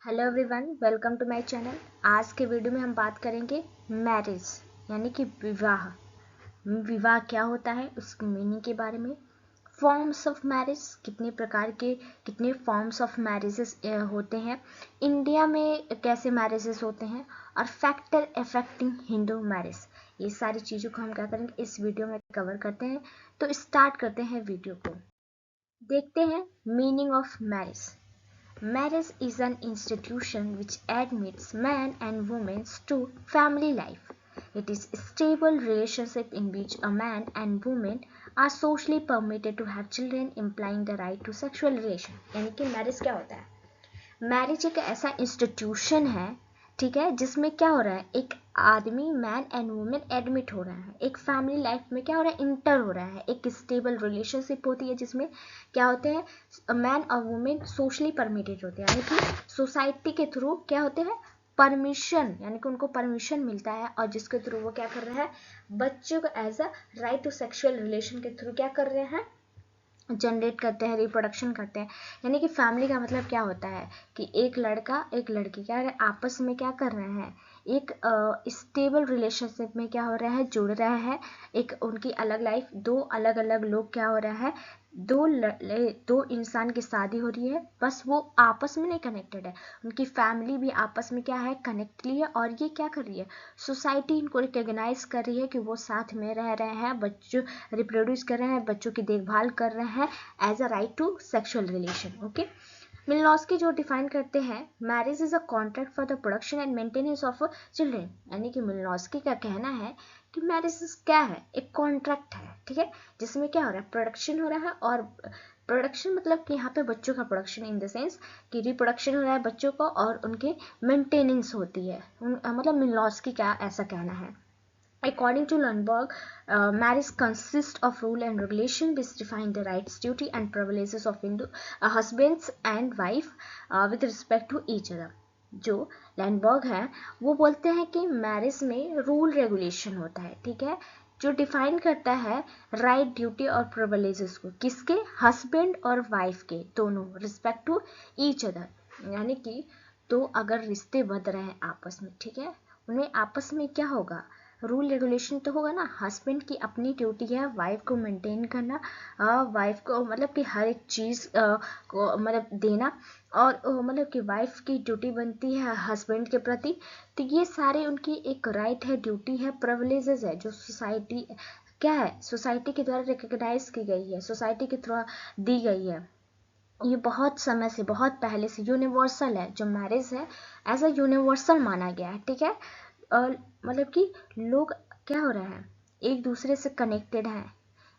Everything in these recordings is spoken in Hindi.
Hello everyone, welcome to my channel. आज के वीडियो में हम बात करेंगे मैरिज यानी कि विवाह। विवाह क्या होता है, उसकी मीनिंग के बारे में, फॉर्म्स ऑफ मैरिज, कितने फॉर्म्स ऑफ मैरिजेस होते हैं, इंडिया में कैसे मैरिजेस होते हैं, और फैक्टर अफेक्टिंग हिंदू मैरिज। ये सारी चीज़ों को हम क्या करेंगे, इस वीडियो में कवर करते हैं। तो स्टार्ट करते हैं वीडियो को। देखते हैं meaning of marriage. Marriage is an institution which admits men and women to family life. It is a stable relationship in which a man and woman are socially permitted to have children, implying the right to sexual relation. यानी कि मैरिज क्या होता है? मैरिज एक ऐसा इंस्टीट्यूशन है, ठीक है, जिसमें क्या हो रहा है, एक आदमी मैन एंड वुमेन एडमिट हो रहा है, एक फैमिली लाइफ में क्या हो रहा है, इंटर हो रहा है, एक स्टेबल रिलेशनशिप होती है जिसमें क्या होते हैं, मैन और वुमेन सोशली परमिटेड होते हैं, यानी कि सोसाइटी के थ्रू क्या होते हैं, परमिशन, यानी कि उनको परमिशन मिलता है, और जिसके थ्रू वो क्या कर रहे हैं, बच्चों को as a right to sexual relation के थ्रू क्या कर रहे हैं, जनरेट करते हैं, रिप्रोडक्शन करते हैं। यानी कि फैमिली का मतलब क्या होता है कि एक लड़का एक लड़की क्या है, आपस में क्या कर रहे हैं, एक स्टेबल रिलेशनशिप में क्या हो रहा है, जुड़ रहा है। एक उनकी अलग लाइफ, दो अलग अलग लोग क्या हो रहा है, दो इंसान की शादी हो रही है, बस वो आपस में नहीं कनेक्टेड है, उनकी फैमिली भी आपस में क्या है, कनेक्टली है, और ये क्या कर रही है, सोसाइटी इनको रिकॉग्नाइज कर रही है कि वो साथ में रह रहे हैं, बच्चों रिप्रोड्यूस कर रहे हैं, बच्चों की देखभाल कर रहे हैं as a right to sexual relation. Okay, Malinowski जो डिफाइन करते हैं, marriage is a contract for the production and maintenance of children. यानी कि मिलनॉस्की का कहना है कि मैरिज क्या है, एक कॉन्ट्रैक्ट है, ठीक है, जिसमें क्या हो रहा है, प्रोडक्शन हो रहा है, और प्रोडक्शन मतलब कि यहाँ पे बच्चों का प्रोडक्शन इन द सेंस कि रिप्रोडक्शन हो रहा है बच्चों को, और उनके मेंटेनेंस होती है, मतलब मिलनॉस्की का ऐसा कहना है। According to Lundberg, marriage consists of rule and regulation which define the rights, duty, and privileges of husbands and wife with respect to each other. जो लैंडबर्ग है वो बोलते हैं कि मैरिज में रूल रेगुलेशन होता है, ठीक है, जो डिफाइन करता है राइट, ड्यूटी और प्रिविलेजेस को, किसके, हस्बैंड और वाइफ के, दोनों रिस्पेक्ट टू ईच अदर। यानी कि दो अगर रिश्ते बंध रहे हैं आपस में, ठीक है, उन्हें आपस में क्या होगा, रूल रेगुलेशन तो होगा ना। हस्बैंड की अपनी ड्यूटी है वाइफ को मेंटेन करना, वाइफ को मतलब कि हर एक चीज़ को मतलब देना, और मतलब कि वाइफ की ड्यूटी बनती है हस्बैंड के प्रति। तो ये सारे उनकी एक राइट है, ड्यूटी है, प्रिविलेजेस है, जो सोसाइटी क्या है, सोसाइटी के द्वारा रिकॉग्नाइज की गई है, सोसाइटी के थ्रू दी गई है। ये बहुत समय से, बहुत पहले से यूनिवर्सल है, जो मैरिज है एज अ यूनिवर्सल माना गया है, ठीक है। मतलब कि लोग क्या हो रहे हैं, एक दूसरे से कनेक्टेड हैं,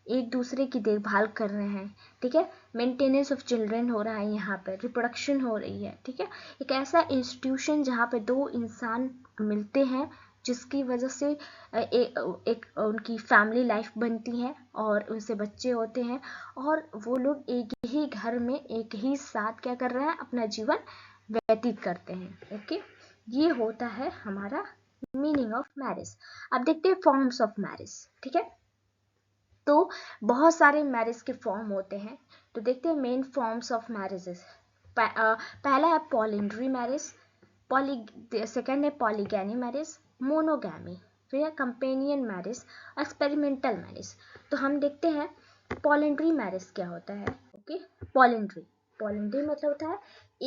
एक दूसरे की देखभाल कर रहे हैं, ठीक है, मेंटेनेंस ऑफ चिल्ड्रन हो रहा है, यहाँ पे रिप्रोडक्शन हो रही है, ठीक है। एक ऐसा इंस्टीट्यूशन जहाँ पे दो इंसान मिलते हैं, जिसकी वजह से एक उनकी फैमिली लाइफ बनती है, और उनसे बच्चे होते हैं, और वो लोग एक ही घर में एक ही साथ क्या कर रहे हैं, अपना जीवन व्यतीत करते हैं। ओके, ये होता है हमारा मीनिंग ऑफ मैरिज। अब देखते हैं फॉर्म्स ऑफ मैरिज, ठीक है। तो बहुत सारे मैरिज के फॉर्म होते हैं, तो देखते हैं मेन फॉर्म्स ऑफ मैरिजेस। पहला है पॉलिंड्री मैरिज, सेकेंड है पॉलीगैमी मैरिज, मोनोगैमी, फिर है कंपेनियन मैरिज, एक्सपेरिमेंटल मैरिज। तो हम देखते हैं पॉलिंड्री मैरिज क्या होता है। ओके, पॉलिंड्री पॉलिंड्री मतलब होता है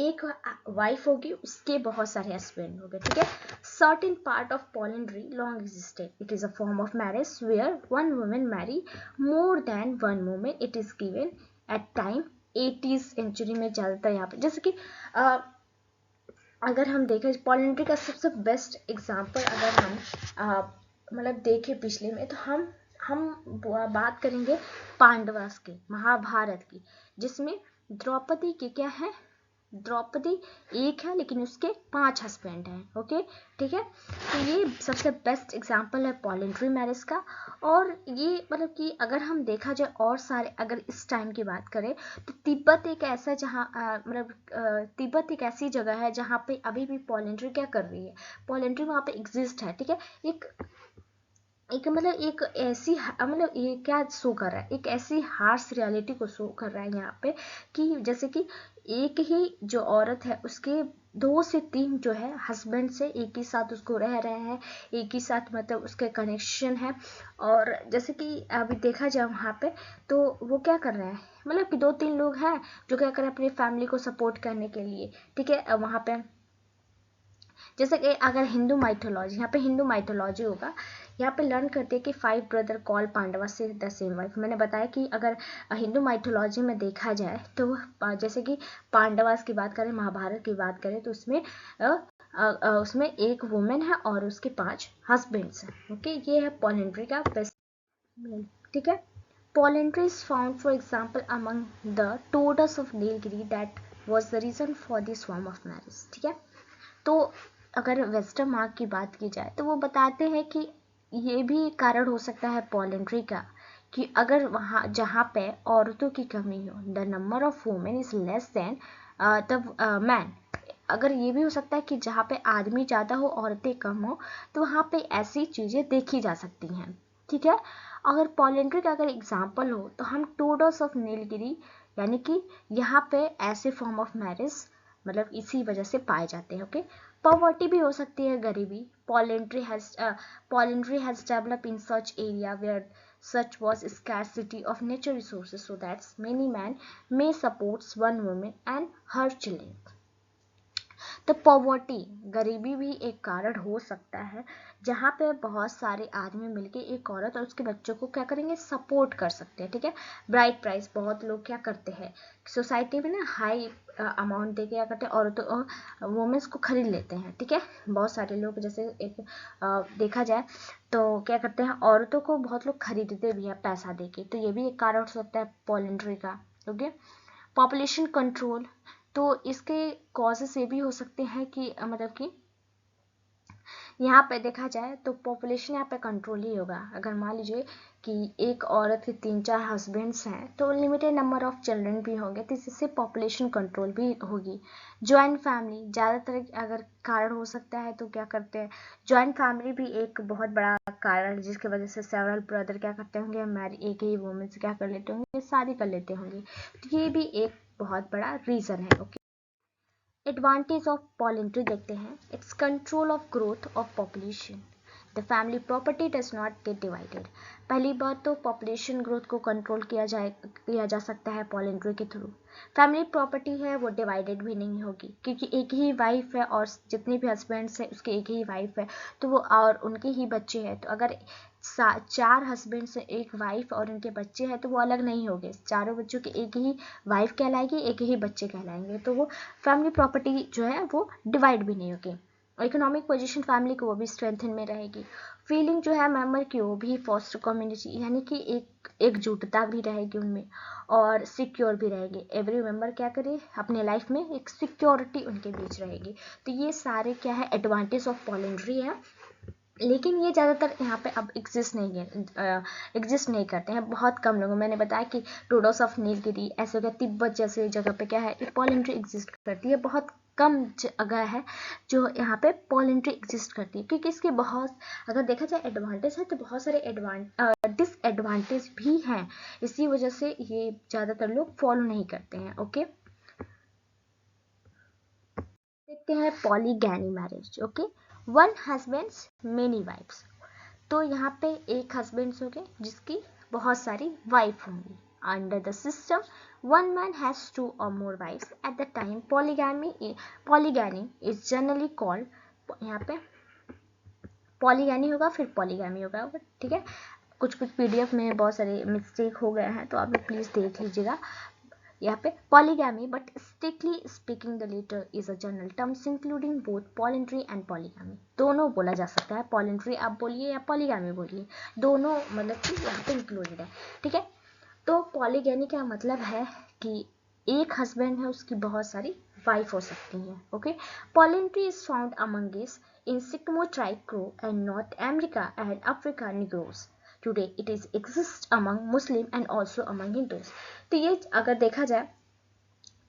एक वाइफ होगी, उसके बहुत सारे हस्बैंड हो गए, ठीक है। Certain part of polyandry long existed, it is a form of marriage where one women marry more than one women, it is given at time 80s century में ज्यादातर यहाँ पे, जैसे कि अगर हम देखें पॉलिंड्री का सबसे बेस्ट एग्जाम्पल अगर हम मतलब देखें पिछले में, तो हम बात करेंगे पांडवास की, महाभारत की, जिसमें द्रौपदी के क्या है, द्रौपदी एक है लेकिन उसके 5 हस्बैंड हैं। ओके, ठीक है, तो ये सबसे बेस्ट एग्जाम्पल है पॉलिंड्री मैरिज का। और ये मतलब कि अगर हम देखा जाए और सारे, अगर इस टाइम की बात करें, तो तिब्बत एक ऐसा जहाँ मतलब तिब्बत एक ऐसी जगह है जहाँ पे अभी भी पॉलिंड्री क्या कर रही है, पॉलिंड्री वहाँ पे एग्जिस्ट है, ठीक है। एक ऐसी मतलब ये क्या शो कर रहा है, एक ऐसी हार्श रियलिटी को शो कर रहा है यहाँ पे, कि जैसे कि एक ही जो औरत है उसके 2 से 3 जो है हस्बैंड से एक ही साथ उसको रह रहे हैं, एक ही साथ मतलब उसके कनेक्शन है। और जैसे कि अभी देखा जाए वहाँ पे तो वो क्या कर रहे हैं, मतलब कि 2-3 लोग हैं जो क्या कर रहे हैं अपनी फैमिली को सपोर्ट करने के लिए, ठीक है। वहाँ पे जैसे कि अगर हिंदू माइथोलॉजी, यहाँ पे हिंदू माइथोलॉजी होगा, यहाँ पे लर्न करते हैं कि 5 ब्रदर कॉल पांडवा से द सेम वाइफ। मैंने बताया कि अगर हिंदू माइथोलॉजी में देखा जाए तो जैसे कि पांडवास की बात करें, महाभारत की बात करें तो उसमें एक वुमेन है और उसके 5 हस्बैंड्स हैं। ओके, ये है पॉलिंड्री का बेस्ट, ठीक है। Polyandry is found, for example, among the Todas of Nilgiri. That was the reason for this form of marriage. ठीक है, तो अगर वेस्टर्न मार्क की बात की जाए तो वो बताते हैं कि ये भी कारण हो सकता है पॉलिंड्री का, कि अगर वहाँ जहाँ पे औरतों की कमी हो, the number of women is less than the man. अगर ये भी हो सकता है कि जहाँ पे आदमी ज़्यादा हो औरतें कम हो, तो वहाँ पे ऐसी चीज़ें देखी जा सकती हैं, ठीक है। अगर पॉलिंड्री का अगर एग्जाम्पल हो तो हम टोडस ऑफ नीलगिरी, यानी कि यहाँ पे ऐसे फॉर्म ऑफ मैरिज मतलब इसी वजह से पाए जाते हैं। ओके, पॉवर्टी भी हो सकती है, गरीबी। Polyandry has develop in such area where such was scarcity of nature resources, so that many men may support one woman and her children. तो पॉवर्टी, गरीबी भी एक कारण हो सकता है, जहाँ पे बहुत सारे आदमी मिलके एक औरत और उसके बच्चों को क्या करेंगे, सपोर्ट कर सकते हैं, ठीक है। ब्राइट प्राइस, बहुत लोग क्या करते हैं सोसाइटी में ना, हाई अमाउंट दे के क्या करते हैं, औरतों वुमेन्स को खरीद लेते हैं, ठीक है। बहुत सारे लोग, जैसे एक देखा जाए तो क्या करते हैं, औरतों को बहुत लोग खरीदते भी हैं पैसा दे के, तो ये भी एक कारण हो सकता है पॉलिंड्री का। ओके, पॉपुलेशन कंट्रोल, तो इसके कॉजेस ये भी हो सकते हैं कि मतलब कि यहाँ पे देखा जाए तो पॉपुलेशन यहाँ पे कंट्रोल ही होगा। अगर मान लीजिए कि एक औरत के 3-4 हस्बैंड्स हैं तो लिमिटेड नंबर ऑफ चिल्ड्रन भी होंगे, तो इससे पॉपुलेशन कंट्रोल भी होगी। जॉइंट फैमिली, ज़्यादातर अगर कारण हो सकता है तो क्या करते हैं, जॉइंट फैमिली भी एक बहुत बड़ा कारण, जिसकी वजह से सेवरल ब्रदर क्या करते होंगे, एक ही वुमेन से क्या कर लेते होंगे, शादी कर लेते होंगे, तो ये भी एक बहुत बड़ा रीज़न है। ओके, एडवांटेज ऑफ पॉलिंड्री देखते हैं, it's control of growth of population, the family property does not gate divided. पहली बात तो पॉपुलेशन ग्रोथ को कंट्रोल किया जा सकता है पॉलिंड्री के थ्रू। फैमिली प्रॉपर्टी है वो डिवाइडेड भी नहीं होगी, क्योंकि एक ही वाइफ है और जितने भी हस्बैंड्स हैं उसके एक ही वाइफ है, तो वो और उनके ही बच्चे हैं, तो अगर 4 हस्बैंड्स हैं, एक वाइफ और उनके बच्चे हैं, तो वो अलग नहीं होंगे, चारों बच्चों के एक ही वाइफ कहलाएगी, एक ही बच्चे कहलाएंगे, तो वो फैमिली प्रॉपर्टी जो है वो डिवाइड भी नहीं होगी। इकोनॉमिक पोजीशन फैमिली को वो भी स्ट्रेंथन में रहेगी। फीलिंग जो है मेंबर की वो भी फॉस्टर कम्युनिटी, यानी कि एकजुटता भी रहेगी उनमें और सिक्योर भी रहेगी। एवरी मेंबर क्या करे अपने लाइफ में एक सिक्योरिटी उनके बीच रहेगी। तो ये सारे क्या है एडवांटेज ऑफ पॉलिंड्री है, लेकिन ये ज़्यादातर यहाँ पे अब एग्जिस्ट नहीं करते हैं, बहुत कम लोगों। मैंने बताया कि टोडस ऑफ नीलगिरी ऐसे हो गया, तिब्बत जैसे जगह पे क्या है पॉलिंड्री एग्जिस्ट करती है, बहुत कम जगह है जो यहाँ पे पॉलिंड्री एग्जिस्ट करती है, क्योंकि इसके बहुत अगर देखा जाए एडवांटेज है तो बहुत सारे डिसएडवांटेज भी हैं, इसी वजह से ये ज़्यादातर लोग फॉलो नहीं करते हैं। ओके, देखते हैं polygamy marriage. Okay, one husbands many wives, तो यहाँ पे एक हस्बैंड्स हो गए जिसकी बहुत सारी वाइफ होंगी। Under the system one man has 2 or more wives at the time polygamy is generally called, यहाँ पे पॉलीगैनी होगा फिर पॉलीगैमी होगा, ठीक है। कुछ पीडीएफ में बहुत सारे मिस्टेक हो गए हैं, तो आप लोग प्लीज़ देख लीजिएगा। यहाँ पे polygamy, but strictly speaking the latter is a general terms including both polyandry and polygamy। दोनों बोला जा सकता है, polyandry आप बोलिए या polygamy बोलिए, दोनों मतलब कि यहाँ पे इंक्लूडेड है, ठीक है। तो polygamy का मतलब है कि एक हस्बैंड है उसकी बहुत सारी वाइफ हो सकती हैं। Okay, polyandry is found among us in Sikimo tribe group and North America and Africa Negroes। Today it is exists among Muslim and also among Hindus। तो ये अगर देखा जाए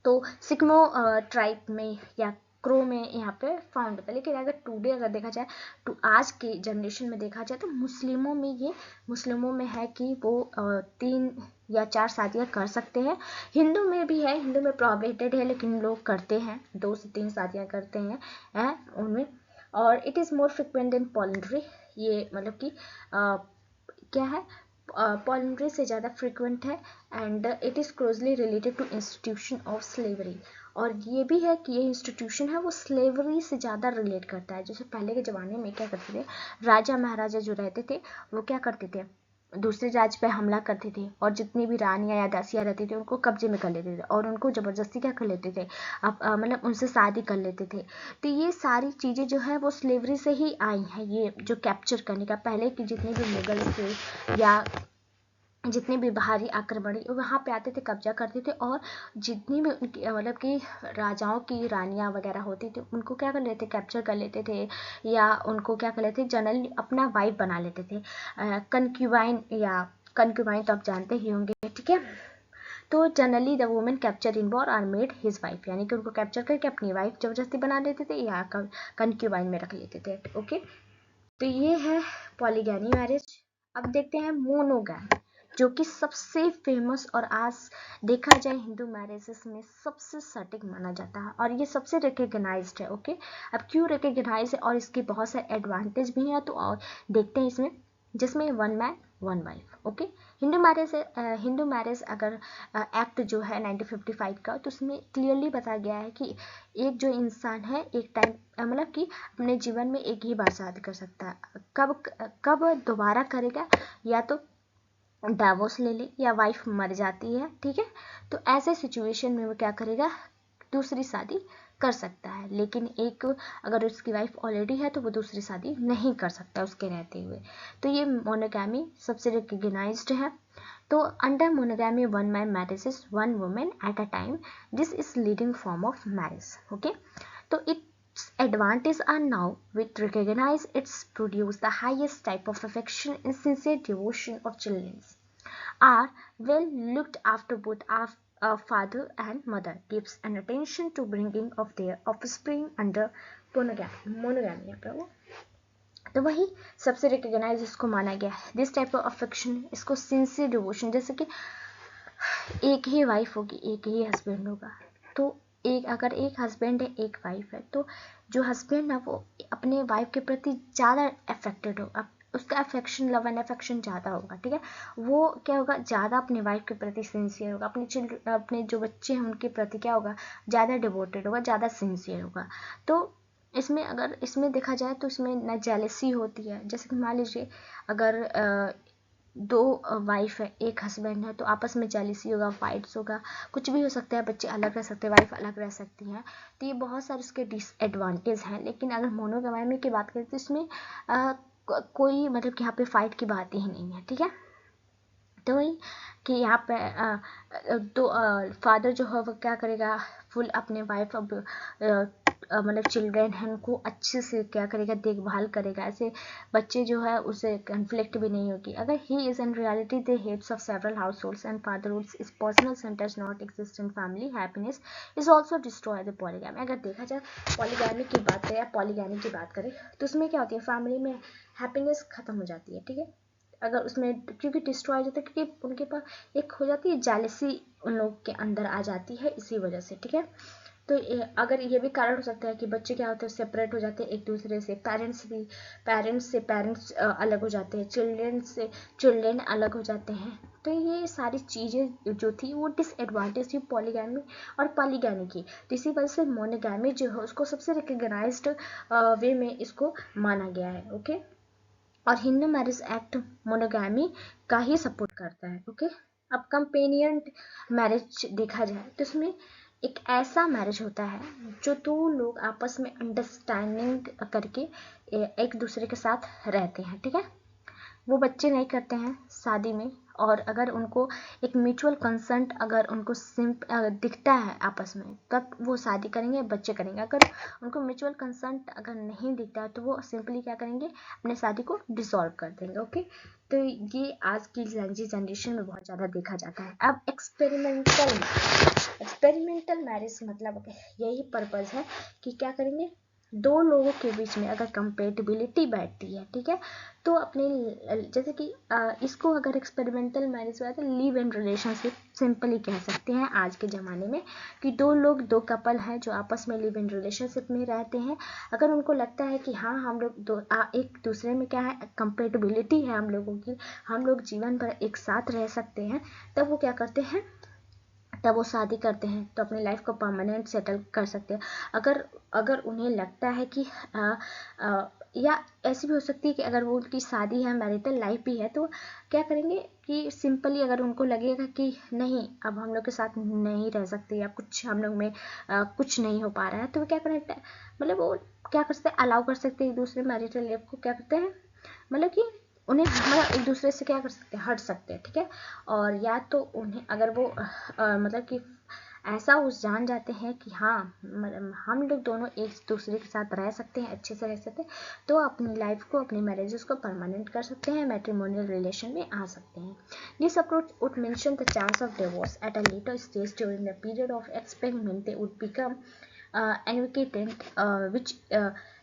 तो सिक्मो ट्राइब में या क्रो में यहाँ पे फाउंड होता है। लेकिन अगर टुडे अगर देखा जाए तो आज के जनरेशन में देखा जाए तो मुस्लिमों में है कि वो 3 या 4 शादियाँ कर सकते हैं। हिंदू में भी है, हिंदू में प्रोहिबिटेड है लेकिन लोग करते हैं, 2 से 3 शादियाँ करते हैं उनमें। और it is more frequent than polyandry, ये मतलब कि क्या है, पॉलिंड्री से ज़्यादा फ्रिक्वेंट है। And it is closely related to institution of slavery, और ये भी है कि ये इंस्टीट्यूशन है वो स्लेवरी से ज़्यादा रिलेट करता है। जैसे पहले के ज़माने में क्या करते थे, राजा महाराजा जो रहते थे वो क्या करते थे, दूसरे राज्य पे हमला करते थे और जितनी भी रानियाँ या दासियाँ रहती थी उनको कब्जे में कर लेते थे और उनको ज़बरदस्ती क्या कर लेते थे, अब मतलब उनसे शादी कर लेते थे। तो ये सारी चीज़ें जो है वो स्लेवरी से ही आई हैं, ये जो कैप्चर करने का। पहले की जितने भी मुगल थे या जितने भी बाहरी आक्रमणी वहाँ पे आते थे, कब्जा करते थे, और जितनी भी उनकी मतलब कि राजाओं की रानियाँ वगैरह होती थी उनको क्या कर लेते, कैप्चर कर लेते थे, या उनको क्या कर लेते, जनरली अपना वाइफ बना लेते थे। कनक्यूबाइन, या कनक्यूबाइन तो आप जानते ही होंगे, ठीक है। तो generally the women capture in war are made his wife, यानी कि उनको कैप्चर करके अपनी वाइफ जबरदस्ती बना लेते थे या कनक्यूबाइन में रख लेते थे। ओके, तो ये है पॉलीगैमी मैरिज। अब देखते हैं मोनोगैमी, जो कि सबसे फेमस और आज देखा जाए हिंदू मैरिजेस में सबसे सटीक माना जाता है और ये सबसे रिकग्नाइज्ड है। ओके, अब क्यों रिकग्नाइज है और इसके बहुत सारे एडवांटेज भी हैं, तो और देखते हैं इसमें, जिसमें 1 man 1 wife. Okay, Hindu marriage अगर एक्ट जो है 1955 का, तो उसमें क्लियरली बताया गया है कि एक जो इंसान है एक टाइम मतलब कि अपने जीवन में एक ही बार शादी कर सकता है। कब दोबारा करेगा, या तो डाइवोर्स ले ले या वाइफ मर जाती है, ठीक है, तो ऐसे सिचुएशन में वो क्या करेगा, दूसरी शादी कर सकता है। लेकिन एक अगर उसकी वाइफ ऑलरेडी है तो वो दूसरी शादी नहीं कर सकता उसके रहते हुए। तो ये मोनोगैमी सबसे रिकग्नाइज्ड है। तो under monogamy 1 man marriages 1 women at a time, this is leading form of marriage. Okay, तो its advantages are now with recognize it's produce the highest type of affection and sincere devotion of children are well looked after both father and mother gives an attention to bringing of their offspring under monogamy यहाँ पे वो, तो वही सबसे रिकग्नाइज इसको माना गया है। दिस टाइप ऑफ अफेक्शन, इसको सिंसियर डिवोशन, जैसे कि एक ही वाइफ होगी, एक ही हस्बैंड होगा, तो अगर एक हस्बैंड है एक वाइफ है, तो जो हस्बैंड है वो अपने वाइफ के प्रति ज़्यादा अफेक्टेड होगा, उसका अफेक्शन, लव एंड अफेक्शन ज़्यादा होगा, ठीक है। वो क्या होगा, ज़्यादा अपने वाइफ के प्रति सिंसियर होगा, अपने जो बच्चे हैं उनके प्रति क्या होगा, ज़्यादा डिवोटेड होगा, ज़्यादा सिंसियर होगा। तो इसमें अगर इसमें देखा जाए तो इसमें न जेलसी होती है, जैसे कि मान लीजिए अगर 2 वाइफ है एक हस्बैंड है, तो आपस में जेलसी होगा, फाइट्स होगा, कुछ भी हो सकता है, बच्चे अलग रह सकते हैं, वाइफ अलग रह सकती हैं। तो ये बहुत सारे इसके डिसएडवांटेज हैं। लेकिन अगर मोनोगैमी की बात करें तो इसमें कोई मतलब कि यहाँ पे फाइट की बात ही नहीं है, ठीक है। तो वही कि यहाँ पे तो फादर जो है वो क्या करेगा, फुल अपने वाइफ अब मतलब चिल्ड्रेन हैं उनको अच्छे से क्या करेगा, देखभाल करेगा, ऐसे बच्चे जो है उसे कन्फ्लिक्ट भी नहीं होगी। अगर he is in reality the heads of several house holds and fatherhood is personal centres not exist in family, happiness is also destroy the polygamy. अगर देखा जाए पॉलीगैमी की बात करें या पॉलीगैमी की बात करें तो उसमें क्या होती है, फैमिली में हैप्पीनेस खत्म हो जाती है, ठीक है। अगर उसमें क्योंकि डिस्ट्रॉय हो जाता है, क्योंकि उनके पास एक हो जाती है जेलसी, उन लोग के अंदर आ जाती है इसी वजह से, ठीक है। तो अगर ये भी कारण हो सकता है कि बच्चे क्या होते हैं सेपरेट हो जाते हैं एक दूसरे से, पेरेंट्स अलग हो जाते हैं, चिल्ड्रेन से चिल्ड्रेन अलग हो जाते हैं। तो ये सारी चीज़ें जो थी वो डिसएडवांटेज थी पॉलीगैमी और पॉलीगैमी की। तो इसी वजह से मोनोगैमी जो है उसको सबसे रिकग्नाइज्ड वे में इसको माना गया है। ओके, और हिंदू मैरिज एक्ट मोनोगैमी का ही सपोर्ट करता है। ओके, अब कंपेनियन मैरिज देखा जाए तो इसमें एक ऐसा मैरिज होता है जो 2 लोग आपस में अंडरस्टैंडिंग करके एक दूसरे के साथ रहते हैं, ठीक है। वो बच्चे नहीं करते हैं शादी में, और अगर उनको एक म्यूचुअल कंसेंट अगर उनको दिखता है आपस में, तब वो शादी करेंगे, बच्चे करेंगे। अगर उनको म्यूचुअल कंसेंट अगर नहीं दिखता है तो वो सिंपली क्या करेंगे, अपने शादी को डिसॉल्व कर देंगे। ओके, तो ये आज की जनरेशन में बहुत ज़्यादा देखा जाता है। अब एक्सपेरिमेंटल मैरिज मतलब यही पर्पज़ है कि क्या करेंगे, दो लोगों के बीच में अगर कंपेटिबिलिटी बैठती है, ठीक है, तो अपने जैसे कि इसको अगर एक्सपेरिमेंटल मैरिज हुआ तो लिव इन रिलेशनशिप सिंपली कह सकते हैं आज के ज़माने में, कि दो कपल हैं जो आपस में लिव इन रिलेशनशिप में रहते हैं। अगर उनको लगता है कि हाँ हम लोग एक दूसरे में क्या है, कंपेटिबिलिटी है हम लोगों की, हम लोग जीवन भर एक साथ रह सकते हैं, तब वो क्या करते हैं, तब वो शादी करते हैं, तो अपनी लाइफ को परमानेंट सेटल कर सकते हैं। अगर उन्हें लगता है कि या ऐसी भी हो सकती है कि अगर वो उनकी शादी है, मैरिटल लाइफ भी है, तो क्या करेंगे कि सिंपली अगर उनको लगेगा कि नहीं अब हम लोग के साथ नहीं रह सकते, या कुछ हम लोग में कुछ नहीं हो पा रहा है, तो वो क्या करें, मतलब वो क्या कर सकते हैं, अलाउ कर सकते हैं एक दूसरे मैरिटल लाइफ को, क्या करते हैं मतलब कि उन्हें मतलब एक दूसरे से क्या कर सकते हैं, हट सकते हैं, ठीक है। और या तो उन्हें अगर वो मतलब कि ऐसा उस जान जाते हैं कि हाँ हम लोग दोनों एक दूसरे के साथ रह सकते हैं, अच्छे से रह सकते हैं, तो अपनी लाइफ को, अपनी मैरिजेस को परमानेंट कर सकते हैं, मैट्रिमोनियल रिलेशन में आ सकते हैं। This approach would mention the chance of divorce at a later stage during the period of experiment they would become advocated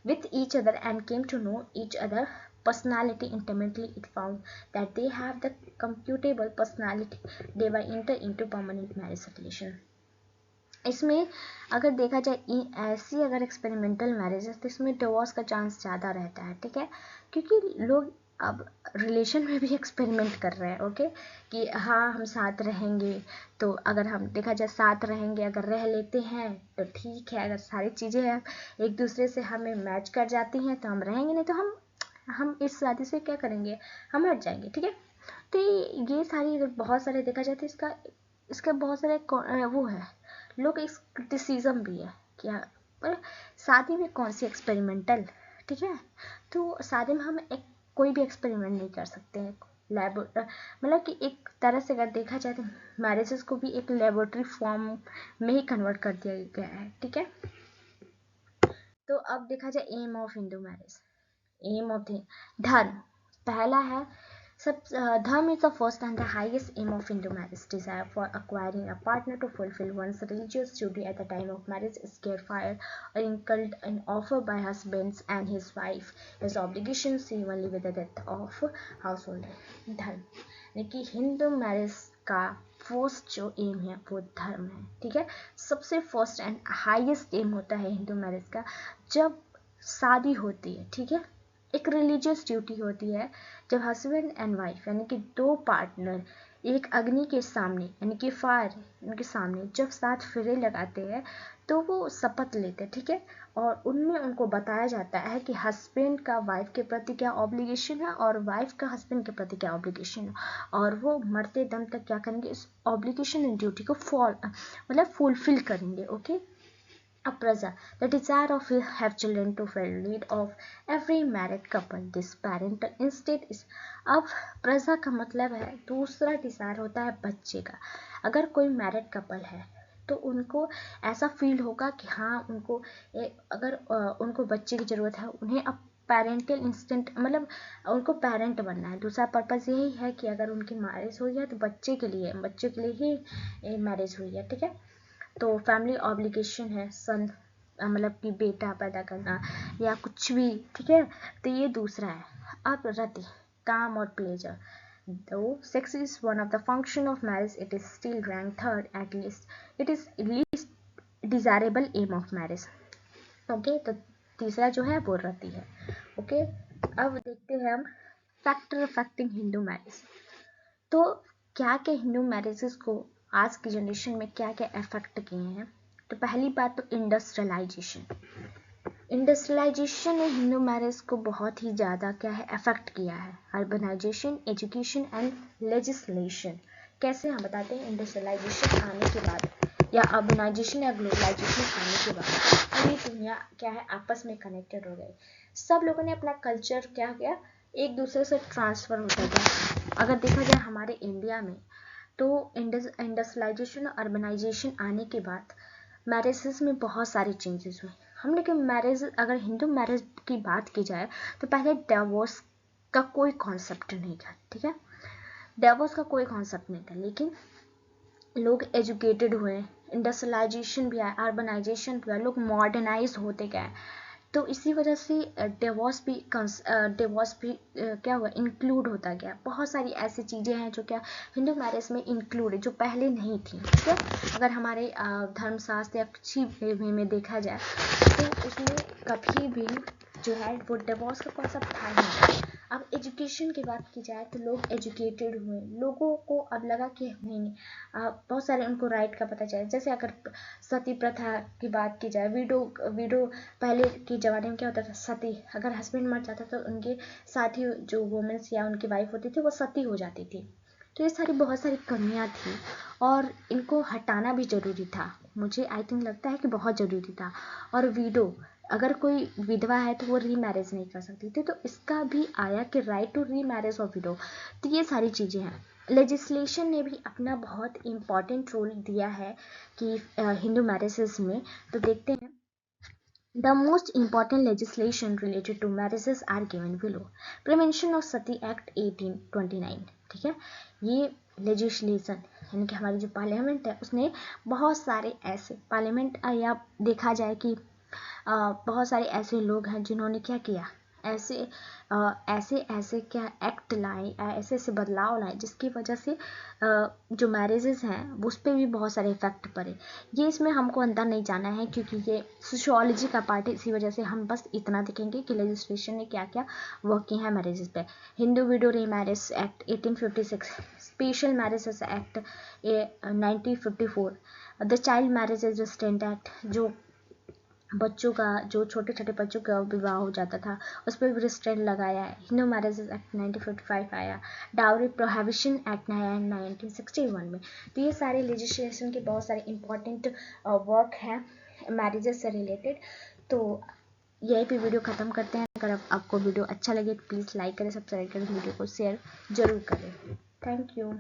with each other and came to know each other personality intimately. It found that they have the computable personality they were enter into permanent marriage relation. इसमें अगर देखा जाए ऐसी अगर एक्सपेरिमेंटल मैरिज है तो इसमें डिवोर्स का चांस ज़्यादा रहता है, ठीक है, क्योंकि लोग अब रिलेशन में भी एक्सपेरिमेंट कर रहे हैं। ओके, कि हाँ हम साथ रहेंगे, तो अगर हम देखा जाए साथ रहेंगे, अगर रह लेते हैं तो ठीक है, अगर सारी चीज़ें एक दूसरे से हमें मैच कर जाती हैं तो हम रहेंगे, नहीं तो हम इस शादी से क्या करेंगे, हम हट जाएंगे, ठीक है। तो ये सारी बहुत सारे देखा जाए तो इसका बहुत सारे वो है, लोग इस क्रिटिसिज्म भी है क्या, पर शादी में कौन सी एक्सपेरिमेंटल, ठीक है, तो शादी में हम कोई भी एक्सपेरिमेंट नहीं कर सकते हैं। मतलब कि एक तरह से अगर देखा जाए तो मैरिजेस को भी एक लेबोरेटरी फॉर्म में ही कन्वर्ट कर दिया गया है, ठीक है। तो अब देखा जाए aim of Hindu marriage, aim of dharma पहला है, Dharma is the first and the highest aim of Hindu marriage. Desire for acquiring a partner to fulfill one's religious duty at the time of marriage is clarified or inculcated and offered by husbands and his wife as obligations evenly with the death of household. धर्म यानी कि हिंदू मैरिज का फर्स्ट जो एम है वो धर्म है, ठीक है। सबसे फर्स्ट एंड हाईएस्ट एम होता है हिंदू मैरिज का जब शादी होती है, ठीक है, एक रिलीजियस ड्यूटी होती है, जब हस्बैंड एंड वाइफ यानी कि दो पार्टनर एक अग्नि के सामने यानी कि फायर उनके सामने जब साथ फेरे लगाते हैं तो वो शपथ लेते हैं, ठीक है, और उनमें उनको बताया जाता है कि हस्बैंड का वाइफ के प्रति क्या ऑब्लिगेशन है और वाइफ का हस्बैंड के प्रति क्या ऑब्लिगेशन है, और वो मरते दम तक क्या करेंगे, इस ऑब्लिगेशन एंड ड्यूटी को फुलफिल करेंगे। Okay, A praja, the desire of have children to fill need of every married couple. This parental instinct is अब प्रजा का मतलब है दूसरा डिजायर होता है बच्चे का। अगर कोई मैरिड कपल है तो उनको ऐसा फील होगा कि हाँ उनको अगर उनको बच्चे की ज़रूरत है, उन्हें अब पेरेंटल इंस्टेंट मतलब उनको पेरेंट बनना है। दूसरा पर्पज़ यही है कि अगर उनकी मैरिज हुई है तो बच्चे के लिए ही मैरिज हुई है, ठीक है। तो फैमिली ऑब्लिगेशन है सन मतलब कि बेटा पैदा करना या कुछ भी, ठीक है, तो ये दूसरा है। अब रति काम और pleasure, though sex is one of the function of marriage, it is still rank third at least, it is least desirable aim of marriage. Okay, तो तीसरा जो है वो रति है। ओके, अब देखते हैं हम फैक्टर अफेक्टिंग हिंदू मैरिज। तो क्या क्या हिंदू मैरिजेस को आज की जनरेशन में क्या क्या अफेक्ट किए हैं। तो पहली बात तो इंडस्ट्रियलाइजेशन ने हिंदू मैरिज को बहुत ही ज़्यादा क्या है अफेक्ट किया है। Urbanization, education and legislation. कैसे हम बताते हैं, इंडस्ट्रियलाइजेशन आने के बाद या अर्बनाइजेशन या ग्लोबलाइजेशन आने के बाद पूरी दुनिया क्या है आपस में कनेक्टेड हो गई। सब लोगों ने अपना कल्चर क्या किया एक दूसरे से ट्रांसफ़र होता गया। अगर देखा जाए हमारे इंडिया में तो इंडस्ट्रियलाइजेशन और अर्बनाइजेशन आने के बाद मैरिजेस में बहुत सारे चेंजेस हुए। हम लोग के मैरिज, अगर हिंदू मैरिज की बात की जाए तो पहले डिवोर्स का कोई कॉन्सेप्ट नहीं था, ठीक है, डिवोर्स का कोई कॉन्सेप्ट नहीं था। लेकिन लोग एजुकेटेड हुए, इंडस्ट्रियलाइजेशन भी आया, अर्बनाइजेशन भी आया, लोग मॉडर्नाइज होते गए, तो इसी वजह से डिवोर्स भी क्या हुआ, इंक्लूड होता गया। बहुत सारी ऐसी चीज़ें हैं जो क्या हिंदू मैरिज में इंक्लूड है, जो पहले नहीं थी, ठीक है। अगर हमारे धर्मशास्त्र या किसी वे में देखा जाए तो उसमें कभी भी जो है वो डिवोर्स का कॉन्सेप्ट था नहीं। अब एजुकेशन की बात की जाए तो लोग एजुकेटेड हुए, लोगों को अब लगा कि नहीं, बहुत सारे उनको राइट का पता चला। जैसे अगर सती प्रथा की बात की जाए, विडो पहले के ज़माने में क्या होता था, सती, अगर हस्बैंड मर जाता तो उनके साथ ही जो वुमेन्स या उनकी वाइफ होती थी वो सती हो जाती थी। तो ये सारी बहुत सारी कमियां थी और इनको हटाना भी ज़रूरी था। मुझे आई थिंक लगता है कि बहुत ज़रूरी था। और विडो, अगर कोई विधवा है तो वो री मैरिज नहीं कर सकती थी, तो इसका भी आया कि right to remarriage of widow. तो ये सारी चीज़ें हैं। लेजिस्लेशन ने भी अपना बहुत इम्पॉर्टेंट रोल दिया है कि हिंदू मैरिजेस में। तो देखते हैं, the most important legislation related to marriages are given below. Prevention of sati act 1829, ठीक है। ये लेजिस्लेशन यानी कि हमारी जो पार्लियामेंट है उसने बहुत सारे ऐसे पार्लियामेंट, या देखा जाए कि बहुत सारे ऐसे लोग हैं जिन्होंने क्या किया, ऐसे क्या एक्ट लाए, ऐसे ऐसे बदलाव लाए जिसकी वजह से जो मैरिजेस हैं उस पर भी बहुत सारे इफेक्ट पड़े। ये इसमें हमको अंदर नहीं जाना है क्योंकि ये सोशियोलॉजी का पार्ट है, इसी वजह से हम बस इतना देखेंगे कि लेजिस्लेशन ने क्या क्या वर्क किया है मैरिजेस पे। हिंदू विडो री marriage act 1856, special marriages act 1954, the child marriages restaurant act, जो बच्चों का, जो छोटे छोटे बच्चों का विवाह हो जाता था उस पर भी रिस्ट्रेंट लगाया है। हिंदू मैरिजेस एक्ट 1955 आया, डाउरी प्रोहिबिशन एक्ट आया 1961 में। तो ये सारे लेजिस्लेशन के बहुत सारे इंपॉर्टेंट वर्क हैं मैरिजेस से रिलेटेड। तो यही पे वीडियो ख़त्म करते हैं। अगर आपको वीडियो अच्छा लगे तो प्लीज़ लाइक करें, सब्सक्राइब करें, वीडियो को शेयर जरूर करें। Thank you.